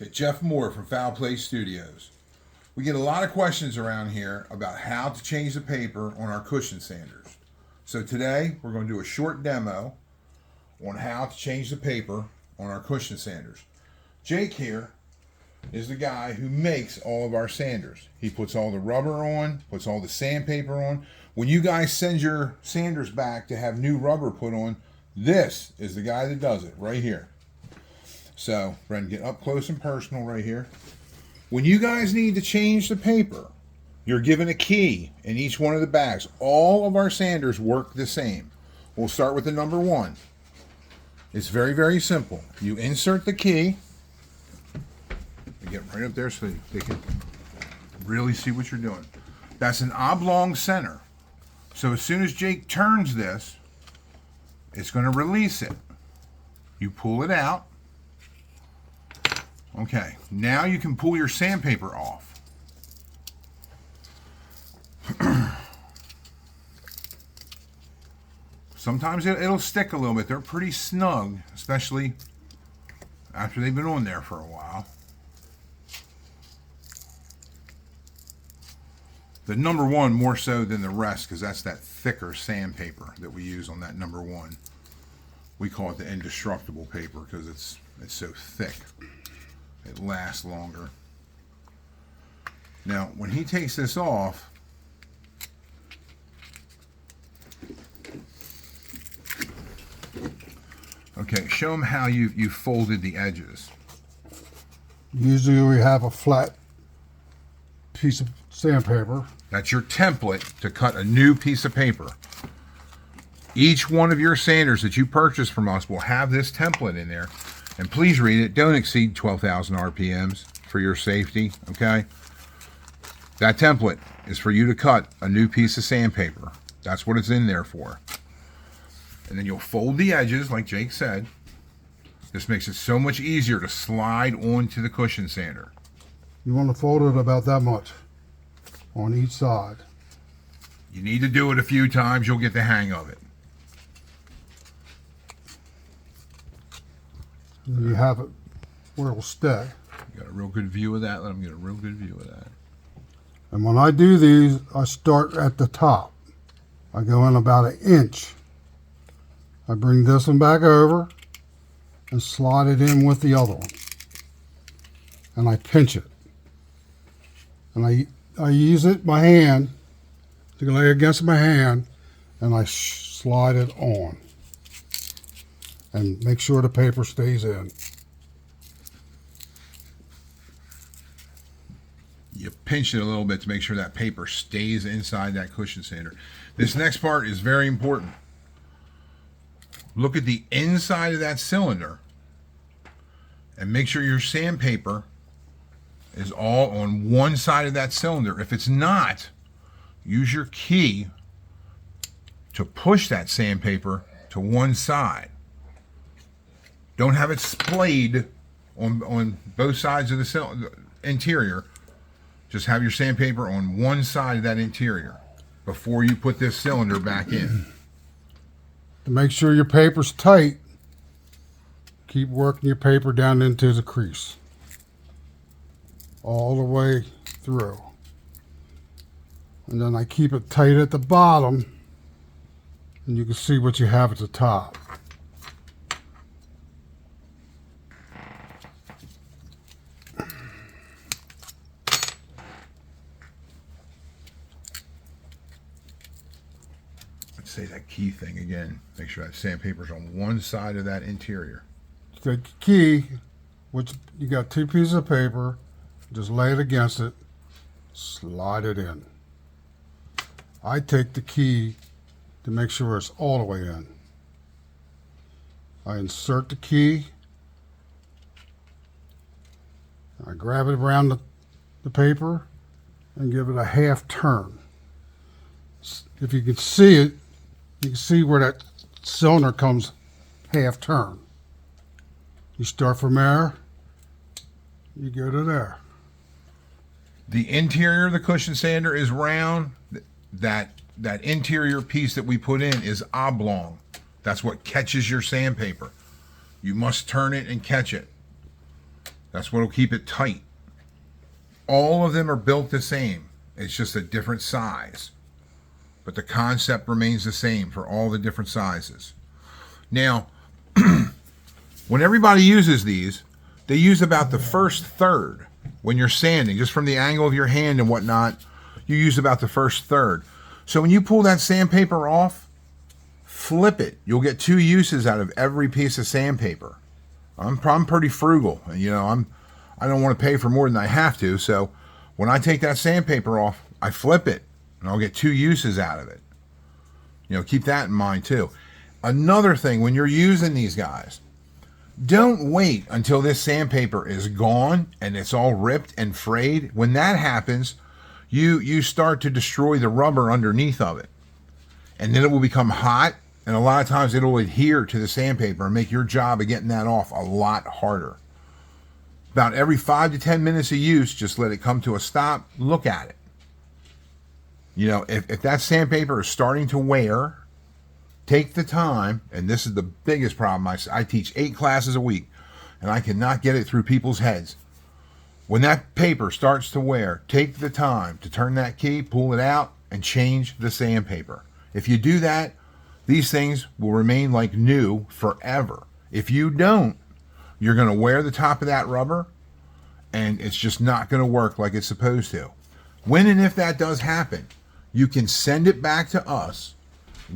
Okay, Jeff Moore from fowlplay Studios. We get a lot of questions around here about how to change the paper on our cushion sanders. So today we're going to do a short demo on how to change the paper on our cushion sanders. Jake here is the guy who makes all of our sanders. He puts all the rubber on, puts all the sandpaper on. When you guys send your sanders back to have new rubber put on, this is the guy that does it right here. So, Brendan, get up close and personal right here. When you guys need to change the paper, you're given a key in each one of the bags. All of our sanders work the same. We'll start with the number 1. It's very, very simple. You insert the key. Get right up there so they can really see what you're doing. That's an oblong center. So as soon as Jake turns this, it's going to release it. You pull it out. Okay, now you can pull your sandpaper off. Sometimes it'll stick a little bit. They're pretty snug, especially after they've been on there for a while. The number 1 more so than the rest because that's that thicker sandpaper that we use on that number 1. We call it the indestructible paper because it's so thick. It lasts longer. Now, when he takes this off, okay, show him how you folded the edges. Usually we have a flat piece of sandpaper. That's your template to cut a new piece of paper. Each one of your sanders that you purchase from us will have this template in there. And please read it. Don't exceed 12,000 RPMs for your safety, okay? That template is for you to cut a new piece of sandpaper. That's what it's in there for. And then you'll fold the edges, like Jake said. This makes it so much easier to slide onto the cushion sander. You want to fold it about that much on each side. You need to do it a few times. You'll get the hang of it. And you have it where it'll stay. You got a real good view of that? Let them get a real good view of that. And when I do these, I start at the top. I go in about 1 inch. I bring this one back over and slide it in with the other one. And I pinch it. And I use it, my hand, to lay against my hand, and I slide it on. And make sure the paper stays in. You pinch it a little bit to make sure that paper stays inside that cushion sander. This next part is very important. Look at the inside of that cylinder and make sure your sandpaper is all on one side of that cylinder. If it's not, use your key to push that sandpaper to one side. Don't have it splayed on both sides of the interior. Just have your sandpaper on one side of that interior before you put this cylinder back in. To make sure your paper's tight, keep working your paper down into the crease. All the way through. And then I keep it tight at the bottom, and you can see what you have at the top. Say that key thing again. Make sure that sandpaper's on one side of that interior. Take the key, which you got 2 pieces of paper, just lay it against it, slide it in. I take the key to make sure it's all the way in. I insert the key, I grab it around the paper and give it a half turn. If you can see it, you can see where that cylinder comes half turn. You start from there, you go to there. The interior of the cushion sander is round. That interior piece that we put in is oblong. That's what catches your sandpaper. You must turn it and catch it. That's what will keep it tight. All of them are built the same. It's just a different size. But the concept remains the same for all the different sizes. Now, when everybody uses these, they use about the first third. When you're sanding, just from the angle of your hand and whatnot, you use about the first third. So when you pull that sandpaper off, flip it. You'll get 2 uses out of every piece of sandpaper. I'm pretty frugal. You know, I don't want to pay for more than I have to. So when I take that sandpaper off, I flip it, and I'll get 2 uses out of it. You know, keep that in mind too. Another thing, when you're using these guys, don't wait until this sandpaper is gone and it's all ripped and frayed. When that happens, you start to destroy the rubber underneath of it. And then it will become hot, and a lot of times it'll adhere to the sandpaper and make your job of getting that off a lot harder. About every 5 to 10 minutes of use, just let it come to a stop. Look at it. You know, if that sandpaper is starting to wear, take the time, and this is the biggest problem. I teach 8 classes a week, and I cannot get it through people's heads. When that paper starts to wear, take the time to turn that key, pull it out, and change the sandpaper. If you do that, these things will remain like new forever. If you don't, you're going to wear the top of that rubber, and it's just not going to work like it's supposed to. When and if that does happen, you can send it back to us.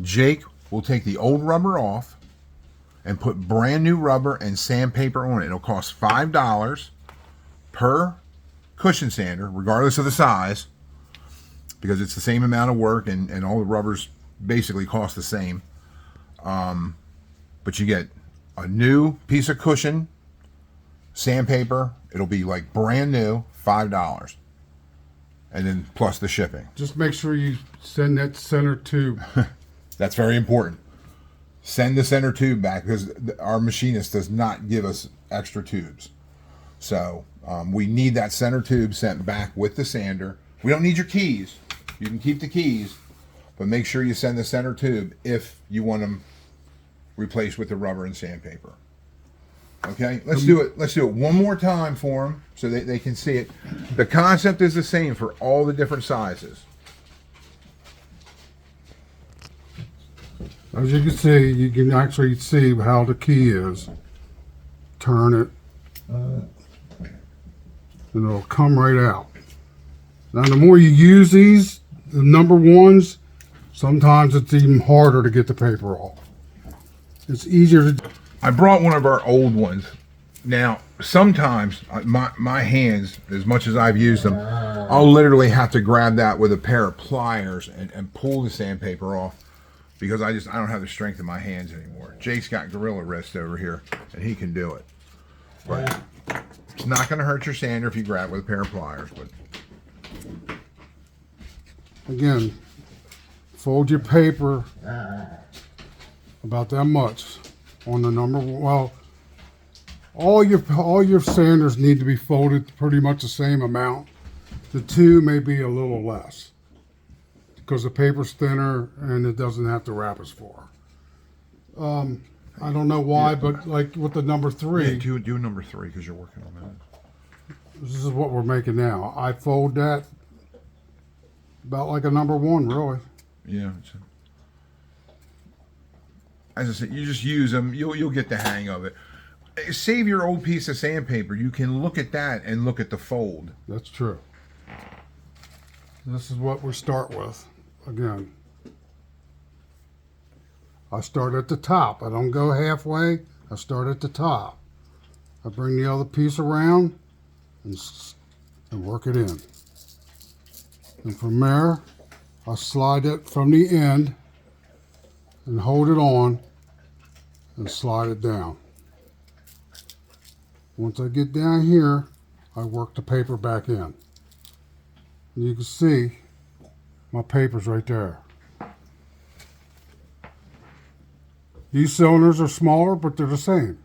Jake will take the old rubber off and put brand new rubber and sandpaper on it. It'll cost $5 per cushion sander, regardless of the size, because it's the same amount of work, and all the rubbers basically cost the same. But you get a new piece of cushion sandpaper. It'll be like brand new, $5, and then plus the shipping. Just make sure you send that center tube. That's very important. Send the center tube back, because our machinist does not give us extra tubes. So we need that center tube sent back with the sander. We don't need your keys. You can keep the keys, but make sure you send the center tube if you want them replaced with the rubber and sandpaper. Okay, let's do it. Let's do it one more time for them so they can see it. The concept is the same for all the different sizes. As you can see, you can actually see how the key is. Turn it, and it'll come right out. Now, the more you use these, the number ones, sometimes it's even harder to get the paper off. It's easier to... I brought one of our old ones. Now, sometimes my hands, as much as I've used them, I'll literally have to grab that with a pair of pliers and pull the sandpaper off, because I don't have the strength in my hands anymore. Jake's got gorilla wrist over here, and he can do it. But it's not going to hurt your sander if you grab it with a pair of pliers. But again, fold your paper about that much on the number. Well, all your sanders need to be folded pretty much the same amount. The 2 may be a little less, because the paper's thinner and it doesn't have to wrap as far. I don't know why, but like with the number 3. Yeah, do number 3, because you're working on that. This is what we're making now. I fold that about like a number 1, really. Yeah. As I said, you just use them. You'll get the hang of it. Save your old piece of sandpaper. You can look at that and look at the fold. That's true. This is what we start with. Again, I start at the top. I don't go halfway. I start at the top. I bring the other piece around and work it in. And from there, I slide it from the end and hold it on and slide it down. Once I get down here, I work the paper back in. And you can see my paper's right there. These cylinders are smaller, but they're the same.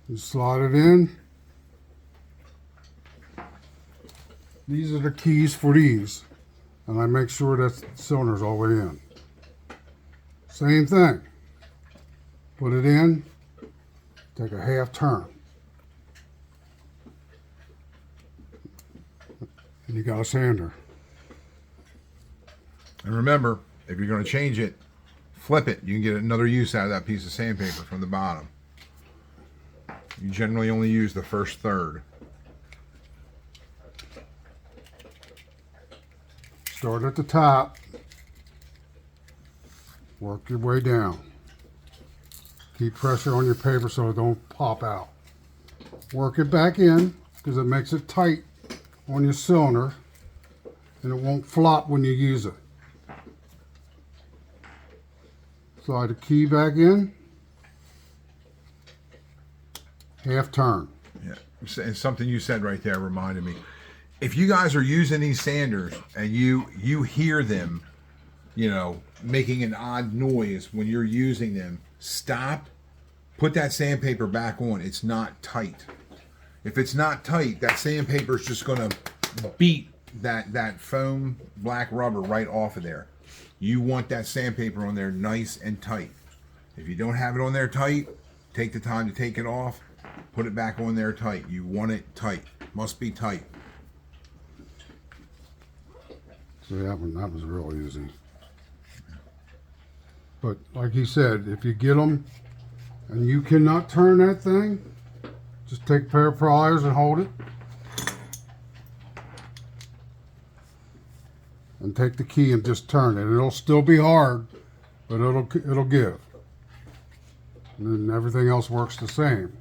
You slide it in. These are the keys for these. And I make sure that cylinder's all the way in. Same thing. Put it in. Take a half turn. You got a sander. And remember, if you're going to change it, flip it. You can get another use out of that piece of sandpaper from the bottom. You generally only use the first third. Start at the top. Work your way down. Keep pressure on your paper so it don't pop out. Work it back in because it makes it tight on your cylinder and it won't flop when you use it. Slide the key back in. Half turn. Yeah, and something you said right there reminded me. If you guys are using these sanders and you hear them, you know, making an odd noise when you're using them, stop, put that sandpaper back on. It's not tight. If it's not tight, that sandpaper is just going to beat that foam black rubber right off of there. You want that sandpaper on there nice and tight. If you don't have it on there tight, take the time to take it off, put it back on there tight. You want it tight. Must be tight. So that was real easy. But like he said, if you get them and you cannot turn that thing, just take a pair of pliers and hold it. And take the key and just turn it. It'll still be hard, but it'll give. And then everything else works the same.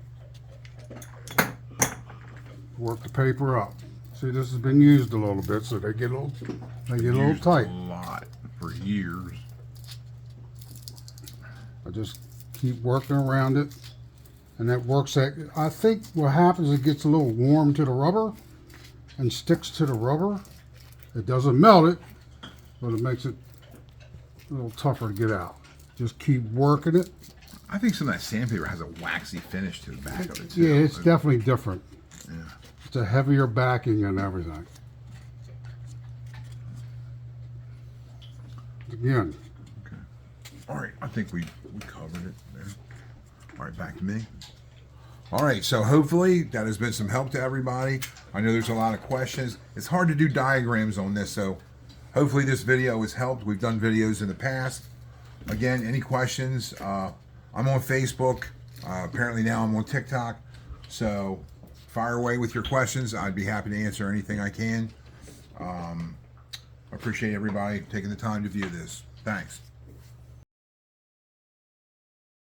Work the paper up. See, this has been used a little bit, so they get a little tight. A lot for years. I just keep working around it, and that works. I think what happens, it gets a little warm to the rubber and sticks to the rubber. It doesn't melt it, but it makes it a little tougher to get out. Just keep working it. I think some of that sandpaper has a waxy finish to the back of it too. Yeah, it's definitely different. Yeah. It's a heavier backing and everything. Again. Okay. All right, I think we covered it there. All right, back to me. All right, so hopefully that has been some help to everybody. I know there's a lot of questions. It's hard to do diagrams on this, so hopefully this video has helped. We've done videos in the past. Again, any questions? I'm on Facebook. Apparently now I'm on TikTok. So fire away with your questions. I'd be happy to answer anything I can. I appreciate everybody taking the time to view this. Thanks.